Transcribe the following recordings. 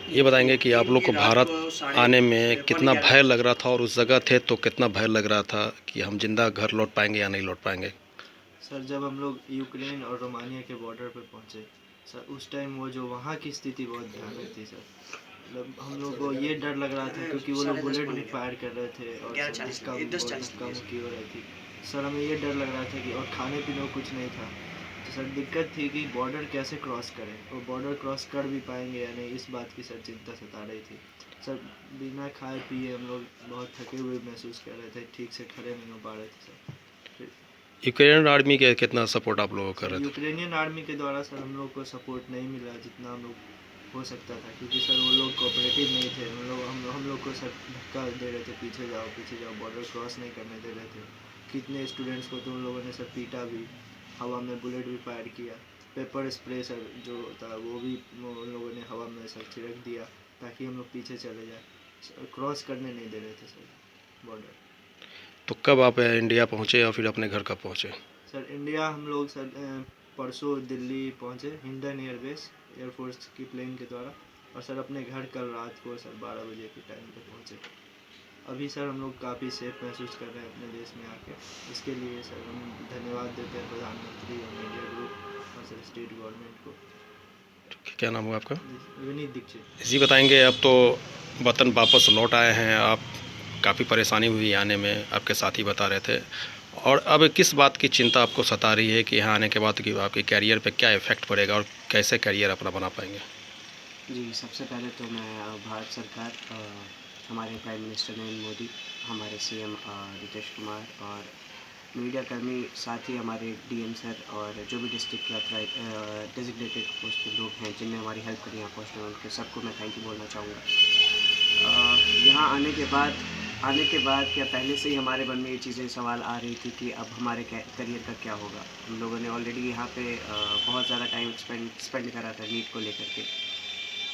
ये बताएंगे कि आप लोग को भारत आने में कितना भय लग रहा था, और उस जगह थे तो कितना भय लग रहा था कि हम जिंदा घर लौट पाएंगे या नहीं लौट पाएंगे। सर जब हम लोग यूक्रेन और रोमानिया के बॉर्डर पर पहुंचे सर, उस टाइम वो जो वहाँ की स्थिति बहुत भयानक थी सर। मतलब हम लोग को ये डर लग रहा था क्योंकि वो लोग बुलेट भी फायर कर रहे थे और सब धक्का मुक्की हो रही थी सर। हमें ये डर लग रहा था कि और खाने पीने को कुछ नहीं था। तो सर दिक्कत थी कि बॉर्डर कैसे क्रॉस करें और बॉर्डर क्रॉस कर भी पाएंगे या नहीं, इस बात की सर चिंता सता रही थी सर। बिना खाए पिए हम लोग बहुत थके हुए महसूस कर रहे थे, ठीक से खड़े नहीं हो पा रहे थे सर। फिर यूक्रेन आर्मी के कितना सपोर्ट आप लोगों को कर सर रहे थे? यूक्रेनियन आर्मी के द्वारा सर हम लोग को सपोर्ट नहीं मिला जितना हम लोग हो सकता था, क्योंकि सर वो लोग कोऑपरेटिव नहीं थे। हम लोग को सर धक्का दे रहे थे, पीछे जाओ, बॉर्डर क्रॉस नहीं करने दे रहे थे। कितने स्टूडेंट्स को तो उन लोगों ने सर पीटा भी, हवा में बुलेट भी फायर किया। पेपर स्प्रे सर जो होता है वो भी उन लोगों ने हवा में सर छिड़क दिया ताकि हम लोग पीछे चले जाए। क्रॉस करने नहीं दे रहे थे सर बॉर्डर। तो कब आप इंडिया पहुंचे या फिर अपने घर कब पहुंचे? सर इंडिया हम लोग सर परसों दिल्ली पहुंचे हिंडन एयरबेस एयरफोर्स की प्लेन के द्वारा, और सर अपने घर कल रात को सर 12 बजे के टाइम पे पहुंचे। अभी सर हम लोग काफ़ी सेफ महसूस कर रहे हैं अपने देश में आके। इसके लिए सर हम धन्यवाद देते हैं प्रधानमंत्री और मीडिया ग्रुप और सर स्टेट गवर्नमेंट को। क्या नाम हुआ आपका? विनीत दीक्षित। जी बताएंगे, अब तो वतन वापस लौट आए हैं आप, काफ़ी परेशानी हुई आने में, आपके साथी बता रहे थे। और अब किस बात की चिंता आपको सता रही है कि यहाँ आने के बाद कि आपके कैरियर पे क्या इफ़ेक्ट पड़ेगा और कैसे कैरियर अपना बना पाएंगे? जी, सबसे पहले तो मैं भारत सरकार, हमारे प्राइम मिनिस्टर नरेंद्र मोदी, हमारे सीएम नीतीश कुमार और मीडिया कर्मी, साथ ही हमारे डीएम सर और जो भी डिस्ट्रिक्ट के डेजिग्नेटेड पोस्ट पे लोग हैं जिनने हमारी हेल्प करी यहाँ पहुँचने में, उनके सबको मैं थैंक यू बोलना चाहूँगा। यहाँ आने के बाद क्या पहले से ही हमारे मन में ये चीज़ें सवाल आ रही थी कि अब हमारे करियर का क्या होगा। हम लोगों ने ऑलरेडी यहाँ पे बहुत ज़्यादा टाइम स्पेंड करा था नीट को लेकर के।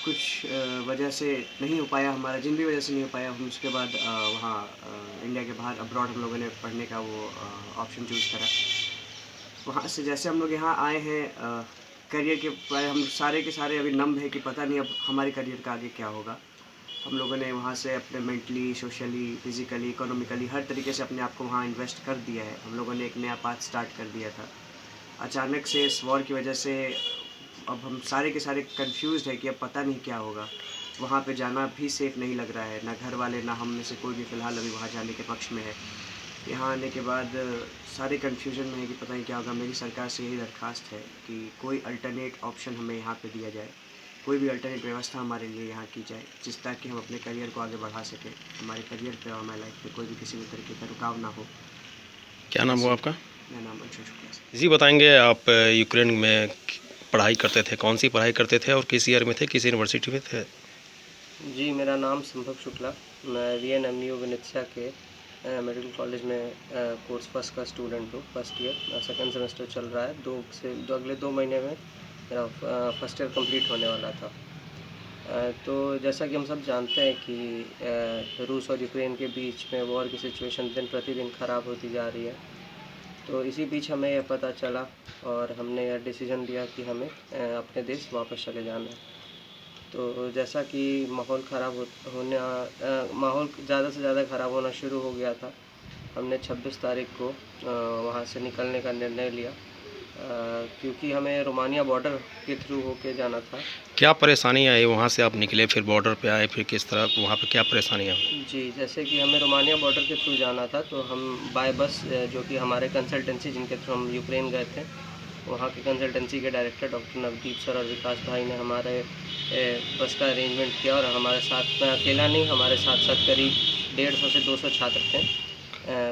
कुछ वजह से नहीं हो पाया हमारा, जिन भी वजह से नहीं हो पाया, हम उसके बाद वहाँ इंडिया के बाहर अब्रॉड हम लोगों ने पढ़ने का वो ऑप्शन चूज़ करा। वहाँ से जैसे हम लोग यहाँ आए हैं, करियर के बारे हम सारे के सारे अभी नम है कि पता नहीं अब हमारे करियर का आगे क्या होगा। हम लोगों ने वहाँ से अपने मेंटली, सोशली, फिज़िकली, इकोनॉमिकली हर तरीके से अपने आप को वहाँ इन्वेस्ट कर दिया है। हम लोगों ने एक नया पाथ स्टार्ट कर दिया था। अचानक से इस वॉर की वजह से अब हम सारे के सारे कंफ्यूज्ड है कि अब पता नहीं क्या होगा। वहाँ पे जाना भी सेफ़ नहीं लग रहा है, ना घर वाले ना हम में से कोई भी फ़िलहाल अभी वहाँ जाने के पक्ष में है। यहाँ आने के बाद सारे कन्फ्यूजन में है कि पता नहीं क्या होगा। मेरी सरकार से यही दरख्वास्त है कि कोई अल्टरनेट ऑप्शन हमें यहाँ पे दिया जाए, कोई भी अल्टरनेट व्यवस्था हमारे लिए यहाँ की जाए, जिस ताकि हम अपने करियर को आगे बढ़ा सकें, हमारे करियर पे और हमारी लाइफ में कोई भी किसी भी तरीके का रुकाव ना हो। क्या नाम हुआ आपका? मेरा नाम अंशु शुक्ला है। जी बताएंगे, आप यूक्रेन में पढ़ाई करते थे, कौन सी पढ़ाई करते थे और किस ईयर में थे, किस यूनिवर्सिटी में थे? जी, मेरा नाम संभव शुक्ला, मैं VNMU विनित्सा के मेडिकल कॉलेज में कोर्स फर्स्ट का स्टूडेंट हूँ। फर्स्ट ईयर सेकेंड सेमेस्टर चल रहा है। अगले 2 महीने में मेरा फर्स्ट ईयर कंप्लीट होने वाला था। तो जैसा कि हम सब जानते हैं कि रूस और यूक्रेन के बीच में वॉर की सिचुएशन दिन प्रतिदिन ख़राब होती जा रही है। तो इसी बीच हमें यह पता चला और हमने यह डिसीज़न लिया कि हमें अपने देश वापस चले जाना है। तो जैसा कि माहौल ज़्यादा से ज़्यादा ख़राब होना शुरू हो गया था, हमने 26 तारीख को वहाँ से निकलने का निर्णय लिया, क्योंकि हमें रोमानिया बॉर्डर के थ्रू होके जाना था। क्या परेशानी आई वहाँ से आप निकले, फिर बॉर्डर पे आए, फिर किस तरह वहाँ पे क्या परेशानियाँ? जी, जैसे कि हमें रोमानिया बॉर्डर के थ्रू जाना था, तो हम बाय बस, जो कि हमारे कंसल्टेंसी जिनके थ्रू हम यूक्रेन गए थे, वहाँ के कंसल्टेंसी के डायरेक्टर डॉक्टर नवदीप सर और विकास भाई ने हमारे बस का अरेंजमेंट किया, और हमारे साथ, मैं अकेला नहीं, हमारे साथ साथ करीब 150 से 200 छात्र थे।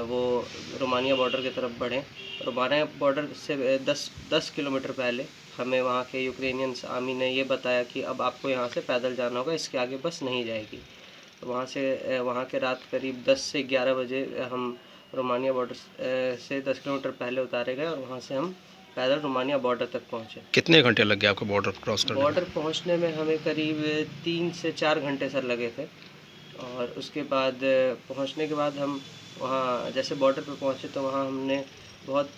वो रोमानिया बॉर्डर की तरफ बढ़े। रोमानिया बॉर्डर से 10 किलोमीटर पहले हमें वहाँ के यूक्रेनियंस आर्मी ने ये बताया कि अब आपको यहाँ से पैदल जाना होगा, इसके आगे बस नहीं जाएगी। तो वहाँ के रात करीब 10 से 11 बजे हम रोमानिया बॉर्डर से 10 किलोमीटर पहले उतारे गए, और वहाँ से हम पैदल रोमानिया बॉर्डर तक पहुँचे। कितने घंटे लग गए आपको बॉर्डर क्रॉस करने में? बॉर्डर पहुँचने में हमें करीब 3 से 4 घंटे सर लगे थे। और उसके बाद पहुँचने के बाद हम वहाँ जैसे बॉर्डर पे पहुँचे, तो वहाँ हमने बहुत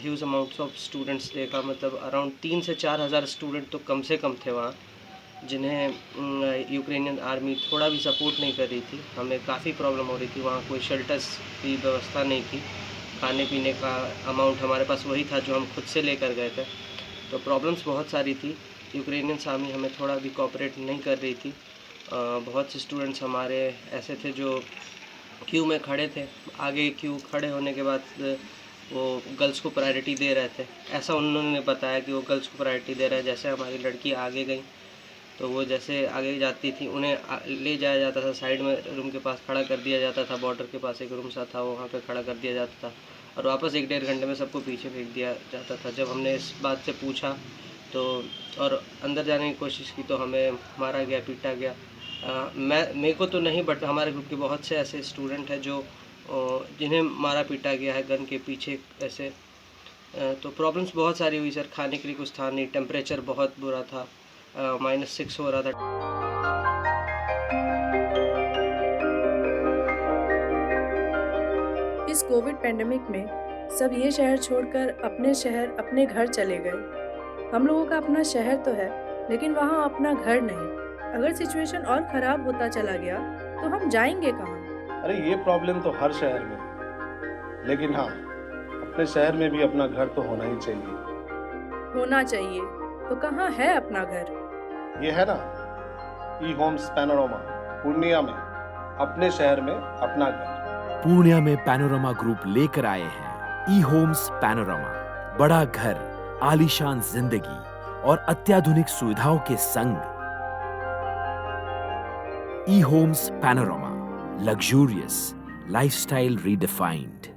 ह्यूज अमाउंट्स ऑफ स्टूडेंट्स देखा। मतलब अराउंड 3 से 4 हज़ार स्टूडेंट तो कम से कम थे वहाँ। जिन्हें यूक्रेनियन आर्मी थोड़ा भी सपोर्ट नहीं कर रही थी। हमें काफ़ी प्रॉब्लम हो रही थी, वहाँ कोई शेल्टर्स की व्यवस्था नहीं थी, खाने पीने का अमाउंट हमारे पास वही था जो हम खुद से लेकर गए थे। तो प्रॉब्लम्स बहुत सारी थी। यूक्रेनियन आर्मी हमें थोड़ा भी कोऑपरेट नहीं कर रही थी। बहुत से स्टूडेंट्स हमारे ऐसे थे जो क्यू में खड़े थे, आगे क्यू खड़े होने के बाद वो गर्ल्स को प्रायोरिटी दे रहे थे। ऐसा उन्होंने बताया कि वो गर्ल्स को प्रायोरिटी दे रहे हैं। जैसे हमारी लड़की आगे गई तो वो जैसे आगे जाती थी, उन्हें ले जाया जाता था, साइड में रूम के पास खड़ा कर दिया जाता था। बॉर्डर के पास एक रूम सा था, वहाँ पे खड़ा कर दिया जाता था और वापस 1-1.5 घंटे में सबको पीछे फेंक दिया जाता था। जब हमने इस बात से पूछा तो और अंदर जाने की कोशिश की तो हमें मारा गया, पीटा गया। मेरे को तो नहीं, बट हमारे ग्रुप के बहुत से ऐसे स्टूडेंट हैं जो जिन्हें मारा पीटा गया है गन के पीछे ऐसे। तो प्रॉब्लम्स बहुत सारी हुई सर। खाने के लिए कुछ था नहीं, टेम्परेचर बहुत बुरा था, -6 हो रहा था। इस कोविड पेंडेमिक में सब ये शहर छोड़कर अपने शहर, अपने घर चले गए। हम लोगों का अपना शहर तो है, लेकिन वहाँ अपना घर नहीं। अगर सिचुएशन और ख़राब होता चला गया तो हम जाएंगे कहाँ? अरे ये प्रॉब्लम तो हर शहर में है, लेकिन हाँ, अपने शहर में भी अपना घर तो होना ही चाहिए। होना चाहिए तो कहाँ है अपना घर? ये है ना, ई होम्स पैनोरमा, पूर्णिया में, अपने शहर में अपना घर। पूर्णिया में पैनोरमा ग्रुप लेकर आए हैं ई होम्स पैनोरमा। बड़ा घर, आलीशान जिंदगी और अत्याधुनिक सुविधाओं के संग। E homes panorama, luxurious lifestyle redefined.